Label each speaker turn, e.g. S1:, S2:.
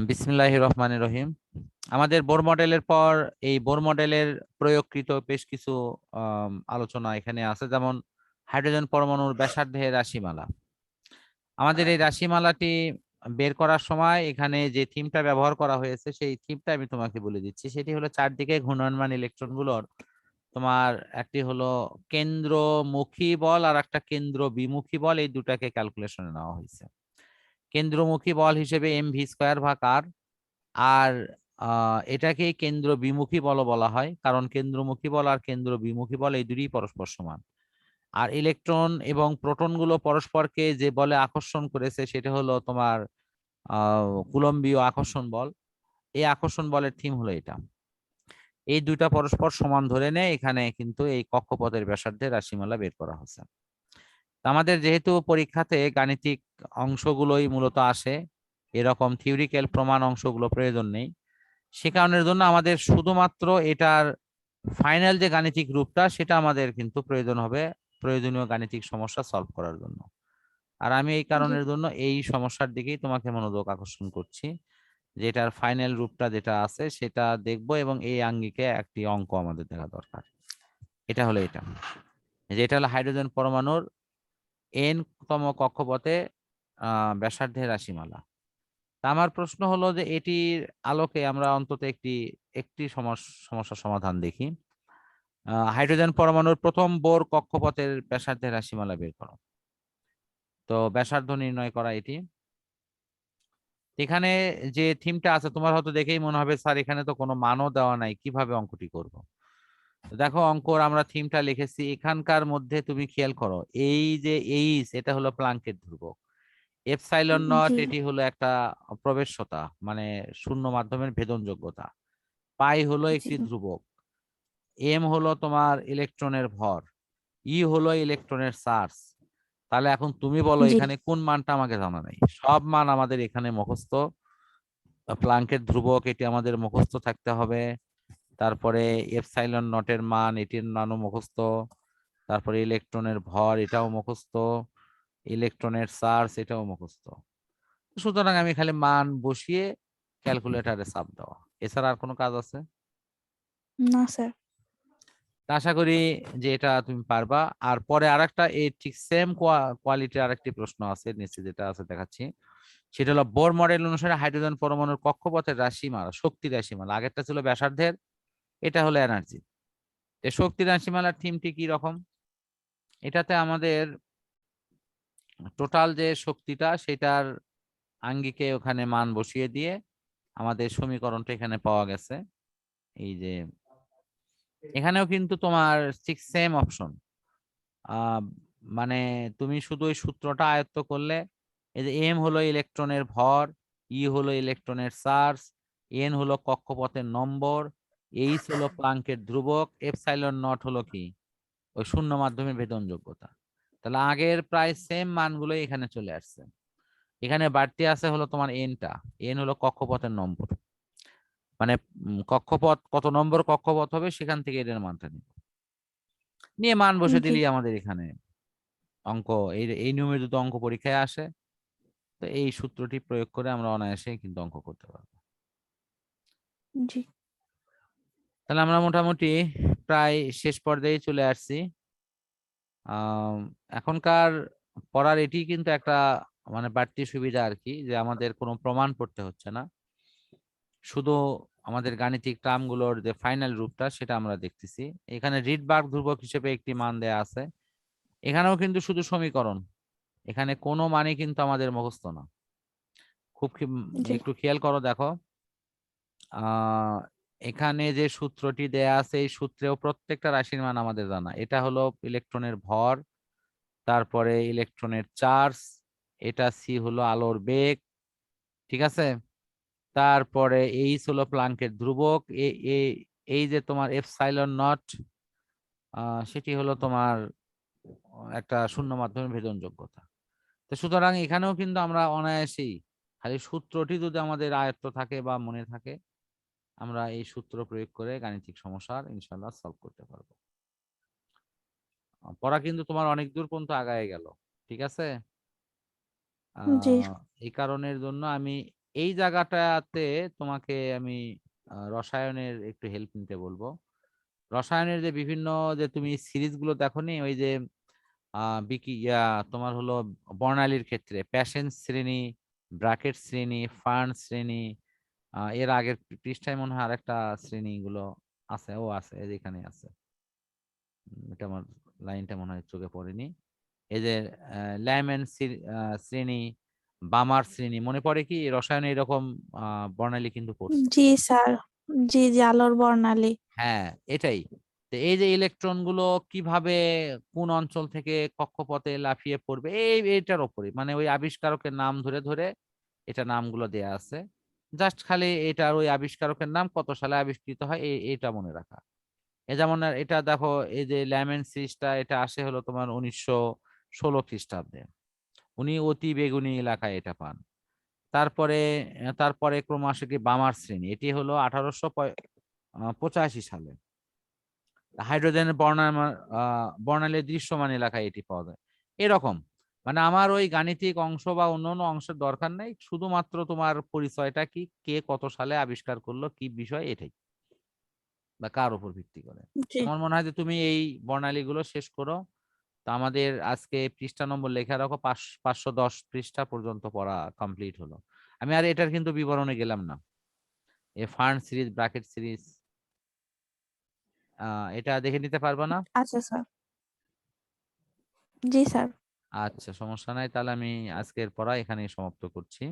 S1: বিসমিল্লাহির রহমানির রহিম। আমাদের বোর মডেলের পর এই বোর মডেলের প্রয়োগকৃত বেশ কিছু আলোচনা এখানে আছে, যেমন হাইড্রোজেন পরমাণুর ব্যাসার্ধের রাশিমালা। আমাদের এই রাশিমালাটি বের করার সময় এখানে যে থিমটা ব্যবহার করা হয়েছে সেই থিমটা আমি তোমাকে বলে দিচ্ছি। সেটি হলো চারদিকে ঘূর্ণায়মান ইলেকট্রনগুলোর তোমার একটি হলো কেন্দ্রমুখী বল আর একটা কেন্দ্র বিমুখী বল, এই দুটাকে ক্যালকুলেশনে নেওয়া হয়েছে। কেন্দ্রমুখী বল হিসেবে mv² ভাগ r, আর এটাকে কেন্দ্র বিমুখী বল বলা হয়, কারণ কেন্দ্রমুখী বল আর কেন্দ্র বিমুখী বল এই দুটোই পরস্পর সমান। আর ইলেকট্রন এবং প্রোটন গুলো পরস্পরকে যে বলে আকর্ষণ করেছে সেটা হলো তোমার কুলম্বীয় আকর্ষণ বল। এই আকর্ষণ বলের থিম হলো এটা। এই দুইটা পরস্পর সমান ধরে নেয় এখানে কিন্তু এই কক্ষপথের ব্যাসার্ধের রাশিমালা বের করা হচ্ছে। আমাদের যেহেতু পরীক্ষাতে গাণিতিক অংশগুলোই মূলত আসে, এরকম থিওরিক্যাল প্রমাণ অংশগুলো প্রয়োজন নেই, সে কারণের জন্য আমাদের শুধুমাত্র এটার ফাইনাল যে গাণিতিক রূপটা সেটা আমাদের কিন্তু প্রয়োজন হবে প্রয়োজনীয় গাণিতিক সমস্যা সলভ করার জন্য। আর আমি এই
S2: জি
S1: কারণের জন্য এই সমস্যার দিকেই তোমাকে মনোযোগ আকর্ষণ করছি, যে এটার ফাইনাল রূপটা যেটা আছে সেটা দেখবো, এবং এই আঙ্গিকে একটি অঙ্ক আমাদের দেখা দরকার। এটা হলো এটা, যেটা হলো হাইড্রোজেন পরমাণুর n তম কক্ষপথে ব্যাসার্ধের রাশিমালা। তা আমার প্রশ্ন হলো যে এটির আলোকে আমরা অন্তত একটি একটি সমস্যার সমাধান দেখি। হাইড্রোজেন পরমাণুর প্রথম বোর কক্ষপথের ব্যাসার্ধের রাশিমালা বের করো। তো ব্যাসার্ধ নির্ণয় করা এটি। এখানে যে থিমটা আছে তোমার হয়তো দেখেই মনে হবে স্যার এখানে তো কোনো মানও দেওয়া নাই, কিভাবে অঙ্কটি করব। দেখো অঙ্কর আমরা থিমটা লিখেছি, এখানকার মধ্যে তুমি খেয়াল করো এই যে এইচ এটা হলো প্লাঙ্কের ধ্রুবক, এপসাইলন নট
S2: জি
S1: এটি হলো একটা প্রবেশ্যতা মানে শূন্য মাধ্যমের ভেদন যোগ্যতা, পাই হলো
S2: জি
S1: একটি ধ্রুবক, এম হলো তোমার ইলেকট্রনের ভর, ই হলো ইলেকট্রনের চার্জ। তাহলে এখন তুমি বলো
S2: জি
S1: এখানে কোন মানটা আমাকে জানা নাই? সব মান আমাদের এখানে মুখস্থ। প্লাঙ্কের ধ্রুবক এটি আমাদের মুখস্থ থাকতে হবে, তারপরে এপসাইলন নটের মান এটির মানও মুখস্থ, তারপরে ইলেকট্রনের ভর এটাও মুখস্থ, ইলেকট্রনের চার্জ এটাও মুখস্থ। সুতরাং আমি খালি মান বসিয়ে ক্যালকুলেটারে চাপ দেওয়া, এছাড়া আর কোনো কাজ আছে?
S2: না স্যার।
S1: তা আশা করি যে এটা তুমি পারবা। আর পরে আরেকটা এই ঠিক সেম কোয়ালিটির আরেকটি প্রশ্ন আছে নিচে যেটা আছে দেখাচ্ছি, সেটা হলো বোর মডেল অনুসারে হাইড্রোজেন পরমাণুর কক্ষপথের রাশিমালা, শক্তি রাশিমালা। আগেরটা ছিল ব্যাসার্ধের, এটা হলো এনার্জি। এই শক্তি রাশিমালার থিমটি কি রকম? এটাতে আমাদের টোটাল যে শক্তিটা সেটার আঙ্গিকে ওখানে মান বসিয়ে দিয়ে আমাদের সমীকরণটা এখানে পাওয়া গেছে। এই যে এখানেও কিন্তু তোমার ঠিক সেম অপশন, আহ মানে তুমি শুধু ওই সূত্রটা আয়ত্ত করলে, এই যে এম হলো ইলেকট্রনের ভর, ই হলো ইলেকট্রনের চার্জ, এন হলো কক্ষপথের নম্বর, এইচ হলো প্লাঙ্কের ধ্রুবক, এপসাইলন নট হলো কি ওই শূন্য মাধ্যমের ভেদন যোগ্যতা। তাহলে আগের প্রায় সেম মানগুলো এখানে চলে আসছে। এখানে বাড়তি আছে হলো তোমার এনটা, এন হলো কক্ষপথের নম্বর, মানে কক্ষপথ কত নম্বর কক্ষপথ হবে সেখান থেকে এর মানটা নিব, নিয়ে মান বসে
S2: জি
S1: দিলেই আমাদের এখানে অঙ্ক, এই এই নিয়মে যদি অঙ্ক পরীক্ষায় আসে তো এই সূত্রটি প্রয়োগ করে আমরা অনায়াসে কিন্তু অঙ্ক করতে পারবো।
S2: জি
S1: তাহলে আমরা মোটামুটি প্রায় শেষ পর্যায়ে চলে আসছি। আহ এখনকার পড়ার এটি কিন্তু একটা মানে বাড়তি সুবিধা আর কি, যে আমাদের কোনো প্রমাণ পড়তে হচ্ছে না, শুধু আমাদের গাণিতিক টার্মগুলোর যে ফাইনাল রূপটা সেটা আমরা দেখতেছি। এখানে রিডবার্গ ধ্রুবক হিসেবে একটি মান দেয়া আছে, এখানেও কিন্তু শুধু সমীকরণ, এখানে কোনো মানে কিন্তু আমাদের মুখস্থ না। খুব
S2: জি
S1: একটু খেয়াল করো দেখো, আহ এখানে যে সূত্রটি দেয়া আছে এই সূত্রেও প্রত্যেকটা রাশির মান আমাদের জানা। এটা হলো ইলেকট্রনের ভর, তারপরে ইলেকট্রনের চার্জ, এটা সি হলো আলোর বেগ, ঠিক আছে। তারপরে এইচ হলো প্লাঙ্কের ধ্রুবক, এই যে তোমার এপসাইলন নট সেটি হলো তোমার একটা শূন্য মাধ্যমের ভেদন যোগ্যতা। তো সুতরাং এখানেও কিন্তু আমরা অনায়াসেই খালি সূত্রটি যদি আমাদের আয়ত্ত থাকে বা মনে থাকে, আমরা এই সূত্র প্রয়োগ করে গাণিতিক সমস্যার ইনশাল্লাহ সলভ করতে পারবো। পড়া কিন্তু তোমার অনেক দূর পর্যন্ত আগায় গেল, ঠিক আছে।
S2: জি
S1: এই কারণের জন্য আমি এই জায়গাটাতে তোমাকে আমি রসায়নের একটু হেল্প নিতে বলবো। রসায়নের যে বিভিন্ন যে তুমি সিরিজ গুলো দেখোনি, ওই যে তোমার হলো বর্ণালীর ক্ষেত্রে প্যাসেজ শ্রেণী, ব্র্যাকেট শ্রেণী, ফার্ন শ্রেণী, এর আগের পৃষ্ঠায় মনে হয় আরেকটা শ্রেণী গুলো আছে, আছে এখানে আছে। এটা আমার লাইনটা মনে হয় চোখে পড়েনি। এই যে ল্যামেন শ্রেণী, বামার শ্রেণী, মনে পড়ে কি রসায়নে এরকম বর্ণালী কিন্তু পড়ছো?
S2: জি স্যার, জি জি, আলোর বর্ণালী।
S1: হ্যাঁ, এটাই। তো এই যে ইলেকট্রন গুলো কিভাবে কোন অঞ্চল থেকে কক্ষপথে লাফিয়ে পড়বে, এইটার উপরে মানে ওই আবিষ্কারকের নাম ধরে ধরে এটা নামগুলো দেয়া আছে। জাস্ট খালি এটার ওই আবিষ্কারকের নাম, কত সালে আবিষ্কৃত হয়, এইটা মনে রাখা। যেমন এটা দেখো, এই যে ল্যামেন সিরিজটা, এটা আসে হলো তোমার 1916 খ্রিস্টাব্দে। উনি অতি বেগুনি এলাকায় এটা পান। তারপরে তারপরে ক্রম আসে কি বামার শ্রেণী, এটি হলো 1885 সালে। হাইড্রোজেনের বর্ণালীর দৃশ্যমান এলাকায় এটি পাওয়া যায়। এরকম মানে আমার ওই গাণিতিক অংশ বা অন্যান্য অংশের দরকার নেই, শুধুমাত্র তোমার পরিচয়টা কি, কে কত সালে আবিষ্কার করলো, কি বিষয়, এটাই বা কার উপর ভিত্তি করে।
S2: জি
S1: আমার মনে হয় যে তুমি এই বর্ণালীগুলো শেষ করো। তো আমাদের আজকে পৃষ্ঠা নম্বর লেখা রাখো, 510 পৃষ্ঠা পর্যন্ত পড়া কমপ্লিট হলো। আমি আর এটার কিন্তু বিবরণে গেলাম না। এ ফার্ন সিরিজ, ব্র্যাকেট সিরিজ, এটা দেখে নিতে পারবা না?
S2: আচ্ছা স্যার। জি স্যার।
S1: আচ্ছা, সমস্যা নাই, তাহলে আমি আজকের পড়া এখানেই সমাপ্ত করছি।